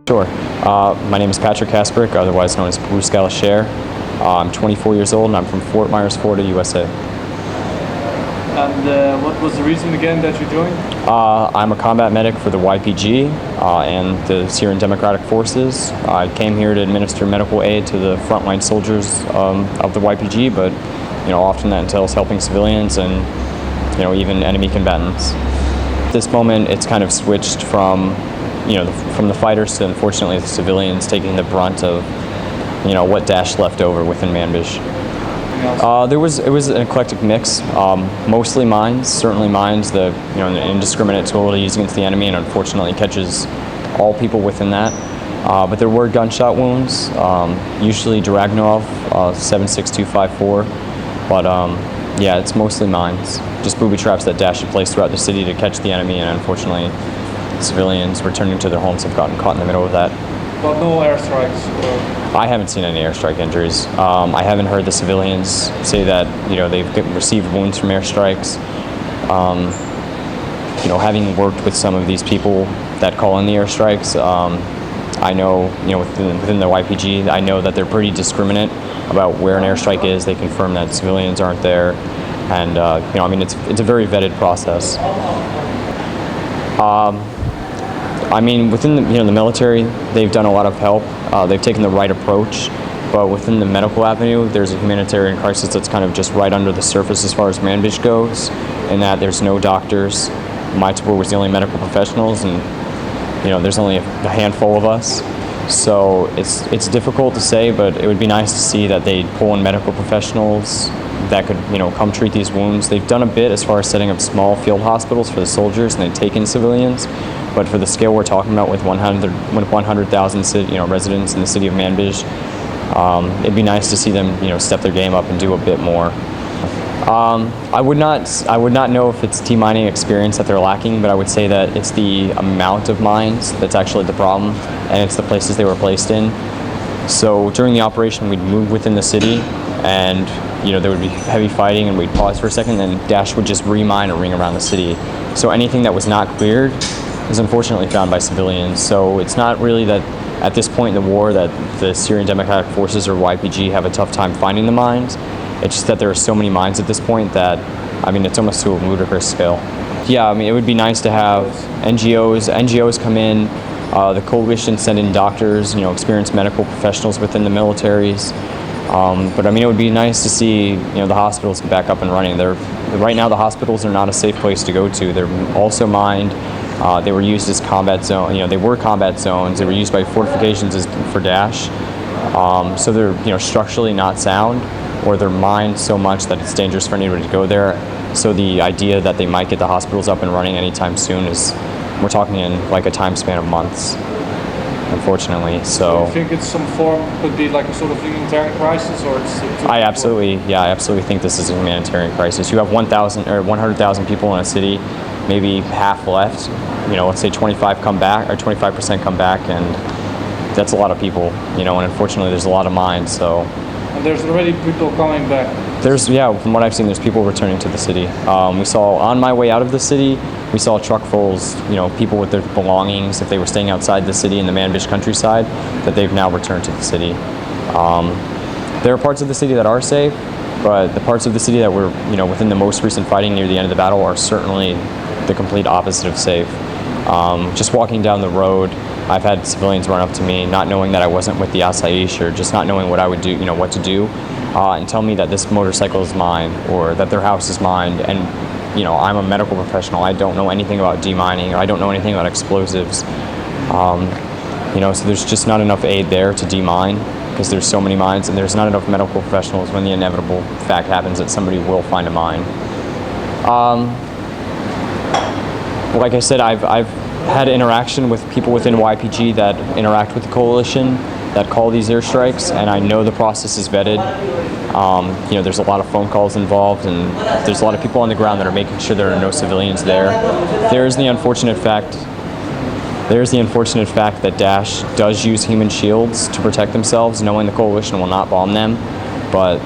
Sure. My name is Patrick Kasperk, otherwise known as Bruce Galasher. I'm 24 years old and I'm from Fort Myers, Florida, USA. And what was the reason again that you joined? I'm a combat medic for the YPG and the Syrian Democratic Forces. I came here to administer medical aid to the frontline soldiers of the YPG, but often that entails helping civilians and even enemy combatants. At this moment, it's kind of switched from from the fighters to, unfortunately, the civilians taking the brunt of what Daesh left over within Manbij. It was an eclectic mix. Mostly mines, certainly mines. The an indiscriminate tool to use against the enemy, and unfortunately catches all people within that. But there were gunshot wounds, usually Dragunov 76254. But yeah, it's mostly mines, just booby traps that Daesh had placed throughout the city to catch the enemy, and unfortunately, civilians returning to their homes have gotten caught in the middle of that. But no airstrikes? I haven't seen any airstrike injuries. I haven't heard the civilians say that they've received wounds from airstrikes. Having worked with some of these people that call in the airstrikes, I know within the YPG, I know that they're pretty discriminate about where an airstrike is. They confirm that civilians aren't there, and it's a very vetted process. Within the military, they've done a lot of help. They've taken the right approach, but within the medical avenue, there's a humanitarian crisis that's kind of just right under the surface as far as Manbij goes, in that there's no doctors. My tour was the only medical professionals, and there's only a handful of us. So it's difficult to say, but it would be nice to see that they pull in medical professionals that could come treat these wounds. They've done a bit as far as setting up small field hospitals for the soldiers, and they take in civilians. But for the scale we're talking about, with 100,000 residents in the city of Manbij, it'd be nice to see them step their game up and do a bit more. I would not know if it's demining experience that they're lacking, but I would say that it's the amount of mines that's actually the problem, and it's the places they were placed in. So during the operation, we'd move within the city, and there would be heavy fighting, and we'd pause for a second, and Daesh would just remine a ring around the city. So anything that was not cleared is unfortunately found by civilians. So it's not really that at this point in the war that the Syrian Democratic Forces or YPG have a tough time finding the mines. It's just that there are so many mines at this point that, it's almost to a ludicrous scale. Yeah, it would be nice to have NGOs come in, the coalition send in doctors, experienced medical professionals within the militaries. But it would be nice to see, the hospitals get back up and running. Right now, the hospitals are not a safe place to go to. They're also mined. They were used as combat zone. They were combat zones. They were used by fortifications for Daesh. So they're structurally not sound, or they're mined so much that it's dangerous for anybody to go there. So the idea that they might get the hospitals up and running anytime soon we're talking in like a time span of months, unfortunately. So you think it's some form, could be like a sort of humanitarian crisis, or it's I absolutely think this is a humanitarian crisis. You have 1,000 or 100,000 people in a city, maybe half left. Let's say 25% come back, and that's a lot of people. And unfortunately, there's a lot of mines. So. And there's already people coming back. From what I've seen, there's people returning to the city. We saw on my way out of the city, we saw truckfuls, people with their belongings, if they were staying outside the city in the Manbij countryside, that they've now returned to the city. There are parts of the city that are safe, but the parts of the city that were, within the most recent fighting near the end of the battle are certainly the complete opposite of safe. Just walking down the road, I've had civilians run up to me, not knowing that I wasn't with the Asaish, or just not knowing what I would do, what to do, and tell me that this motorcycle is mine, or that their house is mine, and I'm a medical professional. I don't know anything about demining, or I don't know anything about explosives. So there's just not enough aid there to demine, because there's so many mines, and there's not enough medical professionals when the inevitable fact happens that somebody will find a mine. Like I said, I've had interaction with people within YPG that interact with the coalition, that call these airstrikes, and I know the process is vetted. There's a lot of phone calls involved, and there's a lot of people on the ground that are making sure there are no civilians there. There's the unfortunate fact that Daesh does use human shields to protect themselves, knowing the coalition will not bomb them. But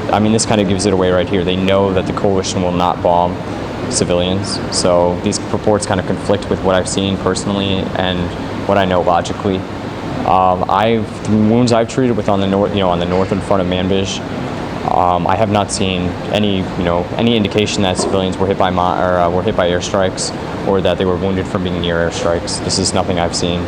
this kind of gives it away right here. They know that the coalition will not bomb civilians. So these reports kind of conflict with what I've seen personally and what I know logically. The wounds I've treated with on the on the northern front of Manbij, I have not seen any indication that civilians were hit by were hit by airstrikes, or that they were wounded from being near airstrikes. This is nothing I've seen.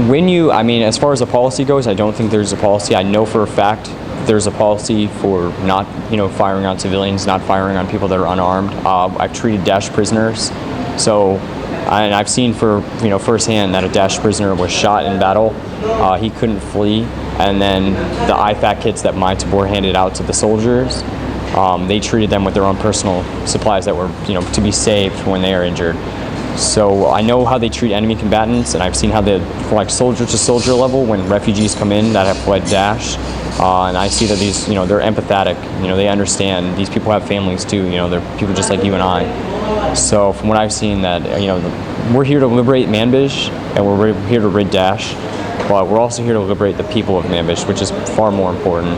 As far as the policy goes, I don't think there's a policy. I know for a fact there's a policy for not, firing on civilians, not firing on people that are unarmed. I've treated Daesh prisoners, and I've seen firsthand that a Daesh prisoner was shot in battle. He couldn't flee, and then the IFAK kits that my Tabor handed out to the soldiers, they treated them with their own personal supplies that were, to be saved when they are injured. So I know how they treat enemy combatants, and I've seen how they, like soldier to soldier level, when refugees come in that have fled Daesh, and I see that these, they're empathetic. They understand these people have families too. They're people just like you and I. So from what I've seen, that we're here to liberate Manbij, and we're here to rid Daesh, but we're also here to liberate the people of Manbij, which is far more important.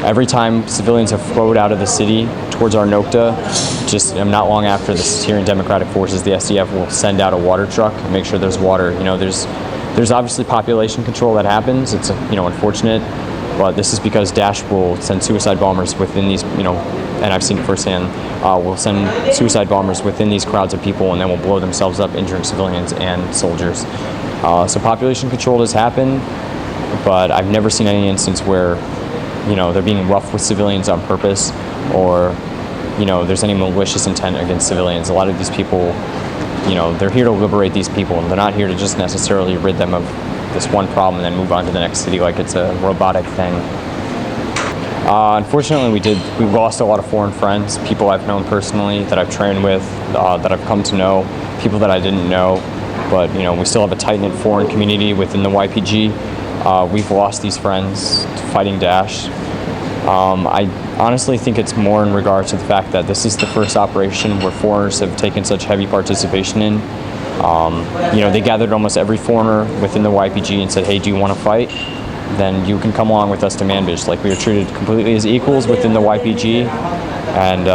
Every time civilians have flowed out of the city towards our Nokta, just not long after, the Syrian Democratic Forces, the SDF, will send out a water truck and make sure there's water. There's obviously population control that happens. It's unfortunate, but this is because Daesh will send suicide bombers within these, and I've seen it firsthand. Will send suicide bombers within these crowds of people, and then will blow themselves up, injuring civilians and soldiers. So population control does happen, but I've never seen any instance where they're being rough with civilians on purpose, or there's any malicious intent against civilians. A lot of these people, they're here to liberate these people, and they're not here to just necessarily rid them of this one problem and then move on to the next city like it's a robotic thing. Unfortunately, we lost a lot of foreign friends, people I've known personally, that I've trained with, that I've come to know, people that I didn't know, but we still have a tight-knit foreign community within the YPG. We've lost these friends to fighting Daesh. I honestly think it's more in regards to the fact that this is the first operation where foreigners have taken such heavy participation in. They gathered almost every foreigner within the YPG and said, hey, do you want to fight? Then you can come along with us to Manbij. Like, we are treated completely as equals within the YPG. And,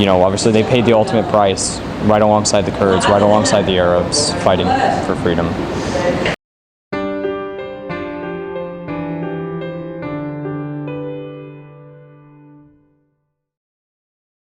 obviously they paid the ultimate price right alongside the Kurds, right alongside the Arabs, fighting for freedom.